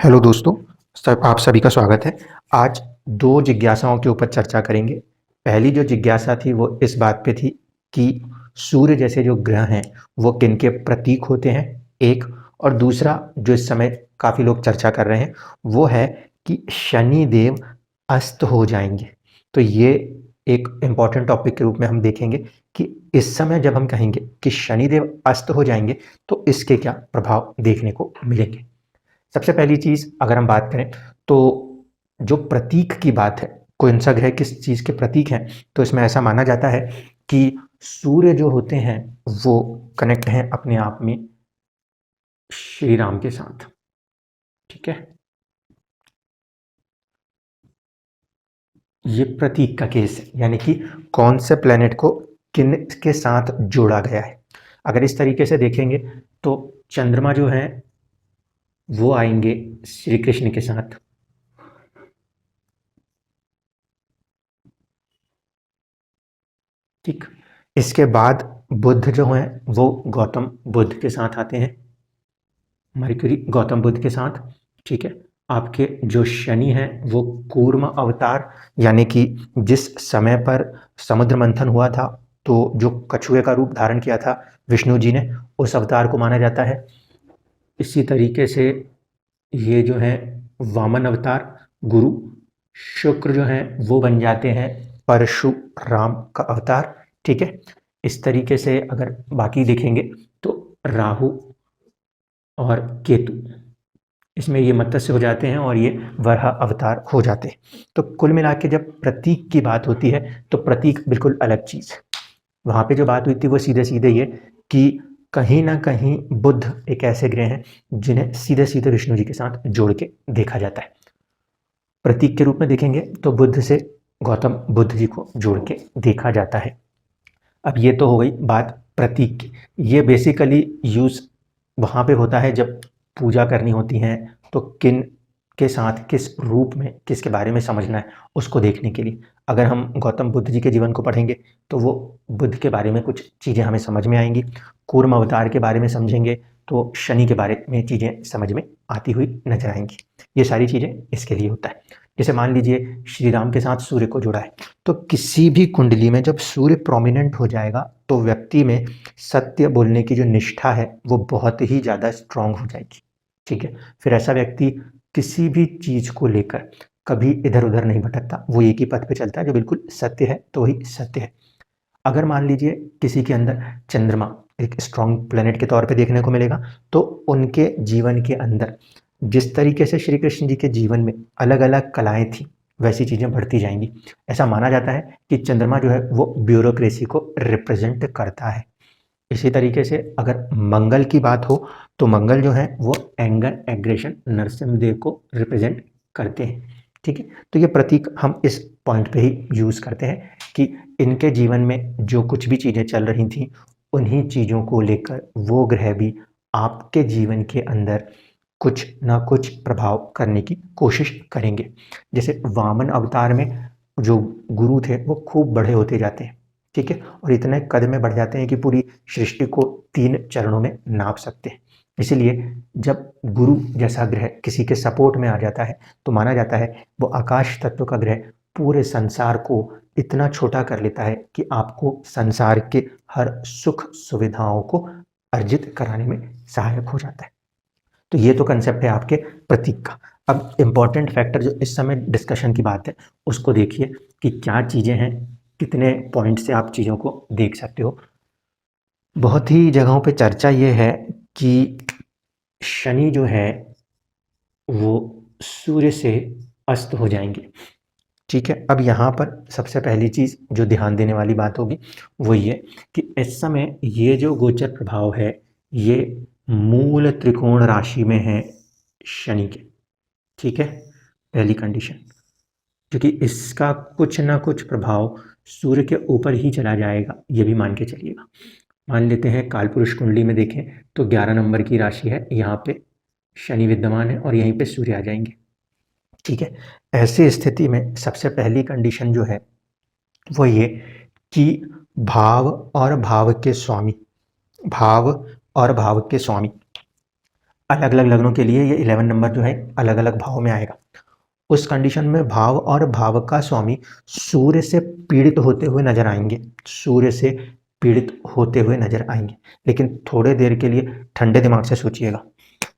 Hello दोस्तों, सब आप सभी का स्वागत है। आज दो जिज्ञासाओं के ऊपर चर्चा करेंगे। पहली जो जिज्ञासा थी वो इस बात पे थी कि सूर्य जैसे जो ग्रह हैं वो किनके प्रतीक होते हैं, एक। और दूसरा जो इस समय काफ़ी लोग चर्चा कर रहे हैं वो है कि शनि देव अस्त हो जाएंगे। तो ये एक इम्पॉर्टेंट टॉपिक के रूप में हम देखेंगे कि इस समय जब हम कहेंगे कि शनिदेव अस्त हो जाएंगे तो इसके क्या प्रभाव देखने को मिलेंगे। सबसे पहली चीज़ अगर हम बात करें तो जो प्रतीक की बात है, कौन सा ग्रह किस चीज़ के प्रतीक हैं, तो इसमें ऐसा माना जाता है कि सूर्य जो होते हैं वो कनेक्ट हैं अपने आप में श्री राम के साथ। ठीक है, ये प्रतीक का केस है, यानी कि कौन से प्लेनेट को किन के साथ जोड़ा गया है। अगर इस तरीके से देखेंगे तो चंद्रमा जो है वो आएंगे श्री कृष्ण के साथ। ठीक, इसके बाद बुध जो हैं वो गौतम बुद्ध के साथ आते हैं, मरकरी गौतम बुद्ध के साथ। ठीक है, आपके जो शनि हैं वो कूर्म अवतार, यानी कि जिस समय पर समुद्र मंथन हुआ था तो जो कछुए का रूप धारण किया था विष्णु जी ने, उस अवतार को माना जाता है। इसी तरीके से ये जो है वामन अवतार गुरु। शुक्र जो है वो बन जाते हैं परशुराम का अवतार। ठीक है, इस तरीके से अगर बाकी देखेंगे तो राहु और केतु इसमें ये मत्स्य हो जाते हैं और ये वराह अवतार हो जाते हैं। तो कुल मिला के जब प्रतीक की बात होती है तो प्रतीक बिल्कुल अलग चीज़ है। वहाँ पे जो बात हुई थी वो सीधे सीधे ये कि कहीं ना कहीं बुध एक ऐसे ग्रह हैं जिन्हें सीधे सीधे विष्णु जी के साथ जोड़ के देखा जाता है। प्रतीक के रूप में देखेंगे तो बुध से गौतम बुद्ध जी को जोड़ के देखा जाता है। अब ये तो हो गई बात प्रतीक की। ये बेसिकली यूज़ वहाँ पे होता है जब पूजा करनी होती है, तो किन के साथ किस रूप में किसके बारे में समझना है उसको देखने के लिए। अगर हम गौतम बुद्ध जी के जीवन को पढ़ेंगे तो वो बुद्ध के बारे में कुछ चीज़ें हमें समझ में आएंगी। कूर्म अवतार के बारे में समझेंगे तो शनि के बारे में चीज़ें समझ में आती हुई नजर आएंगी। ये सारी चीज़ें इसके लिए होता है। जैसे मान लीजिए श्री राम के साथ सूर्य को जोड़ा है, तो किसी भी कुंडली में जब सूर्य प्रोमिनेंट हो जाएगा तो व्यक्ति में सत्य बोलने की जो निष्ठा है वो बहुत ही ज़्यादा स्ट्रांग हो जाएगी। ठीक है, फिर ऐसा व्यक्ति किसी भी चीज़ को लेकर कभी इधर उधर नहीं भटकता, वो एक ही पथ पे चलता है, जो बिल्कुल सत्य है तो वही सत्य है। अगर मान लीजिए किसी के अंदर चंद्रमा एक स्ट्रांग प्लेनेट के तौर पे देखने को मिलेगा तो उनके जीवन के अंदर जिस तरीके से श्री कृष्ण जी के जीवन में अलग अलग कलाएं थी वैसी चीज़ें बढ़ती जाएंगी। ऐसा माना जाता है कि चंद्रमा जो है वो ब्यूरोक्रेसी को रिप्रेजेंट करता है। इसी तरीके से अगर मंगल की बात हो तो मंगल जो है वो एंगर एग्रेशन नरसिम्हदेव को रिप्रेजेंट करते हैं। ठीक है, तो ये प्रतीक हम इस पॉइंट पे ही यूज़ करते हैं कि इनके जीवन में जो कुछ भी चीज़ें चल रही थी उन्हीं चीज़ों को लेकर वो ग्रह भी आपके जीवन के अंदर कुछ ना कुछ प्रभाव करने की कोशिश करेंगे। जैसे वामन अवतार में जो गुरु थे वो खूब बड़े होते जाते हैं। ठीक है, और इतने कद में बढ़ जाते हैं कि पूरी सृष्टि को 3 चरणों में नाप सकते हैं। इसीलिए जब गुरु जैसा ग्रह किसी के सपोर्ट में आ जाता है तो माना जाता है वो आकाश तत्व का ग्रह पूरे संसार को इतना छोटा कर लेता है कि आपको संसार के हर सुख सुविधाओं को अर्जित कराने में सहायक हो जाता है। तो ये तो कंसेप्ट है आपके प्रतीक का। अब इम्पॉर्टेंट फैक्टर जो इस समय डिस्कशन की बात है उसको देखिए कि क्या चीज़ें हैं, कितने पॉइंट से आप चीज़ों को देख सकते हो। बहुत ही जगहों पे चर्चा ये है कि शनि जो है वो सूर्य से अस्त हो जाएंगे। ठीक है, अब यहाँ पर सबसे पहली चीज़ जो ध्यान देने वाली बात होगी वो ये कि इस समय ये जो गोचर प्रभाव है ये मूल त्रिकोण राशि में है शनि के। ठीक है, पहली कंडीशन, क्योंकि इसका कुछ ना कुछ प्रभाव सूर्य के ऊपर ही चला जाएगा, ये भी मान के चलिएगा। मान लेते हैं कालपुरुष कुंडली में देखें तो 11 नंबर की राशि है, यहाँ पे शनि विद्यमान है और यहीं पे सूर्य आ जाएंगे। ठीक है, ऐसी स्थिति में सबसे पहली कंडीशन जो है वो ये कि भाव और भाव के स्वामी, भाव और भाव के स्वामी अलग अलग लग्नों के लिए ये 11 नंबर जो है अलग अलग भाव में आएगा। उस कंडीशन में भाव और भाव का स्वामी सूर्य से पीड़ित होते हुए नजर आएंगे, सूर्य से पीड़ित होते हुए नजर आएंगे। लेकिन थोड़े देर के लिए ठंडे दिमाग से सोचिएगा,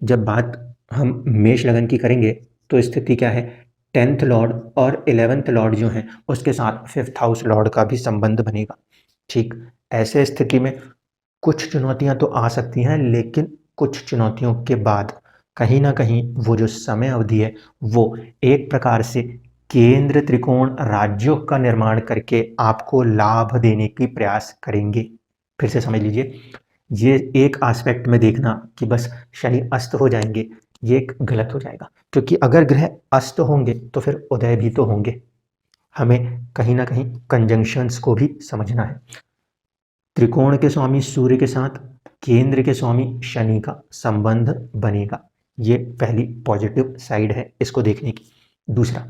जब बात हम मेष लगन की करेंगे तो स्थिति क्या है, 10th लॉर्ड और 11th लॉर्ड जो हैं उसके साथ 5th हाउस लॉर्ड का भी संबंध बनेगा। ठीक, ऐसे स्थिति में कुछ चुनौतियां तो आ सकती हैं, लेकिन कुछ चुनौतियों के बाद कहीं ना कहीं वो जो समय अवधि है वो एक प्रकार से केंद्र त्रिकोण राज्यों का निर्माण करके आपको लाभ देने की प्रयास करेंगे। फिर से समझ लीजिए, ये एक एस्पेक्ट में देखना कि बस शनि अस्त हो जाएंगे, ये एक गलत हो जाएगा, क्योंकि अगर ग्रह अस्त होंगे तो फिर उदय भी तो होंगे। हमें कहीं ना कहीं कंजंक्शंस को भी समझना है। त्रिकोण के स्वामी सूर्य के साथ केंद्र के स्वामी शनि का संबंध बनेगा, ये पहली पॉजिटिव साइड है इसको देखने की। दूसरा,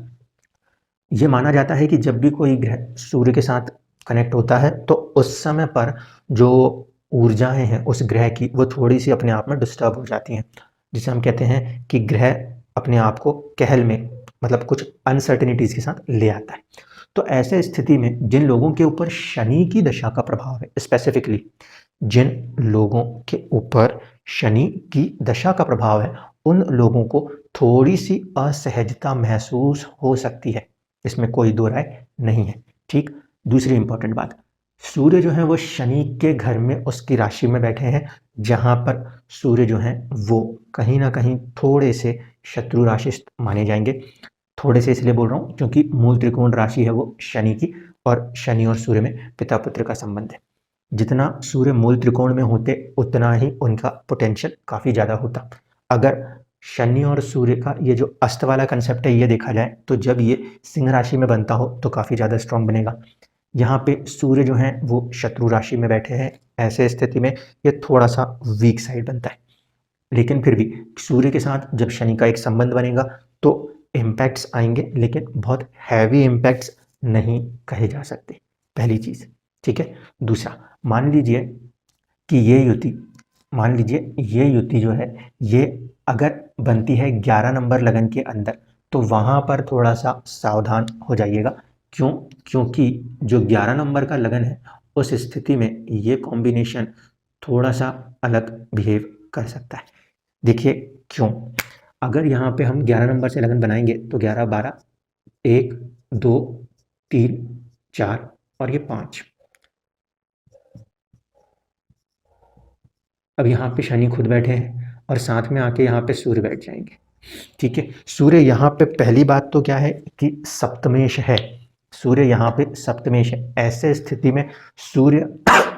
ये माना जाता है कि जब भी कोई ग्रह सूर्य के साथ कनेक्ट होता है तो उस समय पर जो ऊर्जाएं हैं उस ग्रह की वो थोड़ी सी अपने आप में डिस्टर्ब हो जाती हैं, जिसे हम कहते हैं कि ग्रह अपने आप को कहल में, मतलब कुछ अनसर्टेनिटीज के साथ ले आता है। तो ऐसे स्थिति में जिन लोगों के ऊपर शनि की दशा का प्रभाव है, स्पेसिफिकली जिन लोगों के ऊपर शनि की दशा का प्रभाव है, उन लोगों को थोड़ी सी असहजता महसूस हो सकती है, इसमें कोई दो राय नहीं है। ठीक, दूसरी इंपॉर्टेंट बात, सूर्य जो है वो शनि के घर में उसकी राशि में बैठे हैं, जहां पर सूर्य जो है वो कहीं ना कहीं थोड़े से शत्रु राशि माने जाएंगे। थोड़े से इसलिए बोल रहा हूँ क्योंकि मूल त्रिकोण राशि है वो शनि की, और शनि और सूर्य में पिता पुत्र का संबंध है। जितना सूर्य मूल त्रिकोण में होते उतना ही उनका पोटेंशियल काफ़ी ज़्यादा होता। अगर शनि और सूर्य का ये जो अस्त वाला कंसेप्ट है ये देखा जाए तो जब ये सिंह राशि में बनता हो तो काफ़ी ज़्यादा स्ट्रांग बनेगा। यहाँ पे सूर्य जो है वो शत्रु राशि में बैठे हैं, ऐसे स्थिति में ये थोड़ा सा वीक साइड बनता है। लेकिन फिर भी सूर्य के साथ जब शनि का एक संबंध बनेगा तो इम्पैक्ट्स आएंगे, लेकिन बहुत हैवी इम्पैक्ट्स नहीं कहे जा सकते, पहली चीज़। ठीक है। दूसरा, मान लीजिए कि ये युति जो है ये अगर बनती है 11 नंबर लगन के अंदर, तो वहाँ पर थोड़ा सा सावधान हो जाइएगा। क्यों? क्योंकि जो 11 नंबर का लगन है उस स्थिति में ये कॉम्बिनेशन थोड़ा सा अलग बिहेव कर सकता है। देखिए क्यों, अगर यहाँ पे हम 11 नंबर से लगन बनाएंगे तो 11 12 1 2 3 4 और ये 5, अब यहाँ पे शनि खुद बैठे हैं और साथ में आके यहाँ पे सूर्य बैठ जाएंगे। ठीक है, सूर्य यहाँ पे पहली बात तो क्या है कि सप्तमेश है, सूर्य यहाँ पे सप्तमेश है। ऐसे स्थिति में सूर्य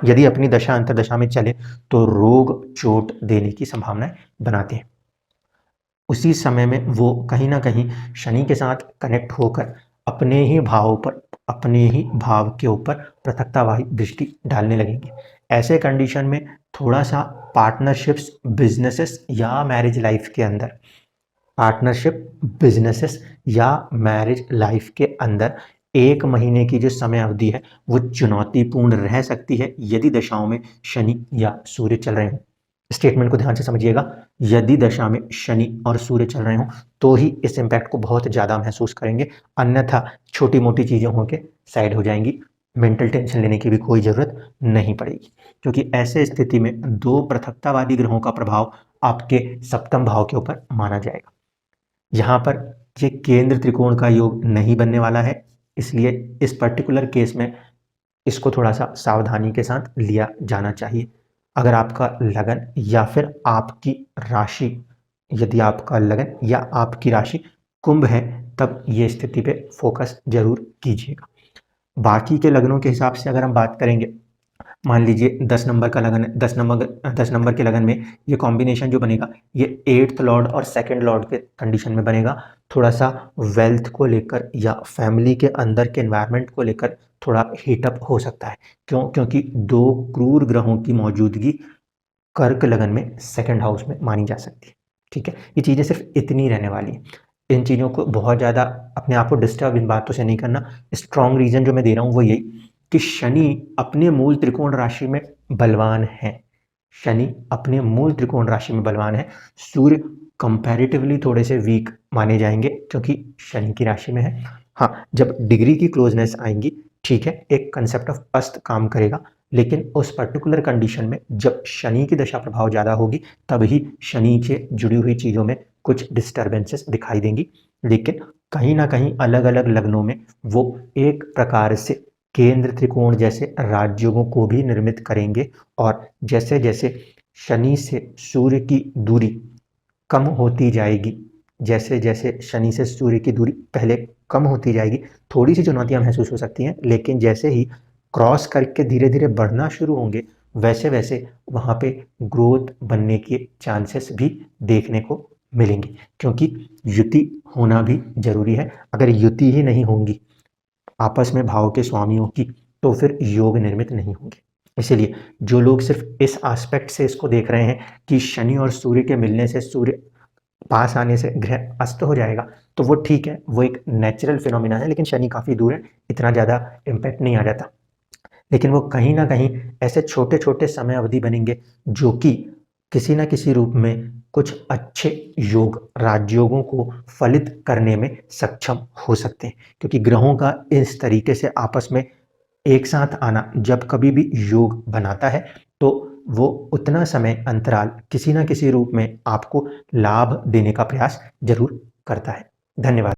यदि अपनी दशा अंतर्दशा में चले तो रोग चोट देने की संभावनाएं बनाते हैं। उसी समय में वो कहीं ना कहीं शनि के साथ कनेक्ट होकर अपने ही भाव पर, अपने ही भाव के ऊपर पृथकतावाही दृष्टि डालने लगेंगे। ऐसे कंडीशन में थोड़ा सा पार्टनरशिप्स, बिजनेसेस या मैरिज लाइफ के अंदर, पार्टनरशिप, बिजनेसेस या मैरिज लाइफ के अंदर 1 महीने की जो समय अवधि है वो चुनौतीपूर्ण रह सकती है यदि दशाओं में शनि या सूर्य चल रहे हों। स्टेटमेंट को ध्यान से समझिएगा, यदि दशा में शनि और सूर्य चल रहे हों तो ही इस इम्पैक्ट को बहुत ज़्यादा महसूस करेंगे, अन्यथा छोटी मोटी चीज़ें होकर साइड हो जाएंगी, मेंटल टेंशन लेने की भी कोई ज़रूरत नहीं पड़ेगी। क्योंकि ऐसे स्थिति में 2 पृथकतावादी ग्रहों का प्रभाव आपके सप्तम भाव के ऊपर माना जाएगा। यहाँ पर ये केंद्र त्रिकोण का योग नहीं बनने वाला है, इसलिए इस पर्टिकुलर केस में इसको थोड़ा सा सावधानी के साथ लिया जाना चाहिए। अगर आपका लगन या फिर आपकी राशि, यदि आपका लगन या आपकी राशि कुंभ है तब ये स्थिति पे फोकस जरूर कीजिएगा। बाकी के लगनों के हिसाब से अगर हम बात करेंगे, मान लीजिए 10 नंबर का लगन है, 10 नंबर के लगन में ये कॉम्बिनेशन जो बनेगा ये 8th लॉर्ड और 2nd लॉर्ड के कंडीशन में बनेगा। थोड़ा सा वेल्थ को लेकर या फैमिली के अंदर के एनवायरनमेंट को लेकर थोड़ा हीटअप हो सकता है। क्यों? क्योंकि 2 क्रूर ग्रहों की मौजूदगी कर्क लगन में 2nd हाउस में मानी जा सकती है। ठीक है, ये चीज़ें सिर्फ इतनी रहने वाली है, इन चीज़ों को बहुत ज़्यादा अपने आप को डिस्टर्ब इन बातों से नहीं करना। स्ट्रॉन्ग रीजन जो मैं दे रहा हूँ वो यही कि शनि अपने मूल त्रिकोण राशि में बलवान है, शनि अपने मूल त्रिकोण राशि में बलवान है। सूर्य कंपैरेटिवली थोड़े से वीक माने जाएंगे क्योंकि शनि की राशि में है। हाँ, जब डिग्री की क्लोजनेस आएंगी, ठीक है, एक कंसेप्ट ऑफ अस्त काम करेगा, लेकिन उस पर्टिकुलर कंडीशन में जब शनि की दशा प्रभाव ज़्यादा होगी तब ही शनि से जुड़ी हुई चीज़ों में कुछ डिस्टर्बेंसेस दिखाई देंगी। लेकिन कहीं ना कहीं अलग अलग लग्नों में वो एक प्रकार से केंद्र त्रिकोण जैसे राजयोगों को भी निर्मित करेंगे। और जैसे जैसे शनि से सूर्य की दूरी कम होती जाएगी, जैसे जैसे शनि से सूर्य की दूरी पहले कम होती जाएगी, थोड़ी सी चुनौतियां महसूस हो सकती हैं, लेकिन जैसे ही क्रॉस करके धीरे धीरे बढ़ना शुरू होंगे वैसे वैसे वहाँ पे ग्रोथ बनने के चांसेस भी देखने को मिलेंगे। क्योंकि युति होना भी जरूरी है। अगर युति ही नहीं होंगी आपस में भाव के स्वामियों की, तो फिर योग निर्मित नहीं होंगे। इसीलिए जो लोग सिर्फ इस एस्पेक्ट से इसको देख रहे हैं कि शनि और सूर्य के मिलने से, सूर्य पास आने से ग्रह अस्त हो जाएगा, तो वो ठीक है, वो एक नेचुरल फिनोमिना है, लेकिन शनि काफ़ी दूर है, इतना ज़्यादा इम्पैक्ट नहीं आ जाता। लेकिन वो कहीं ना कहीं ऐसे छोटे छोटे समय अवधि बनेंगे जो कि किसी ना किसी रूप में कुछ अच्छे योग, राजयोगों को फलित करने में सक्षम हो सकते हैं। क्योंकि ग्रहों का इस तरीके से आपस में एक साथ आना जब कभी भी योग बनाता है, तो वो उतना समय अंतराल किसी ना किसी रूप में आपको लाभ देने का प्रयास जरूर करता है। धन्यवाद।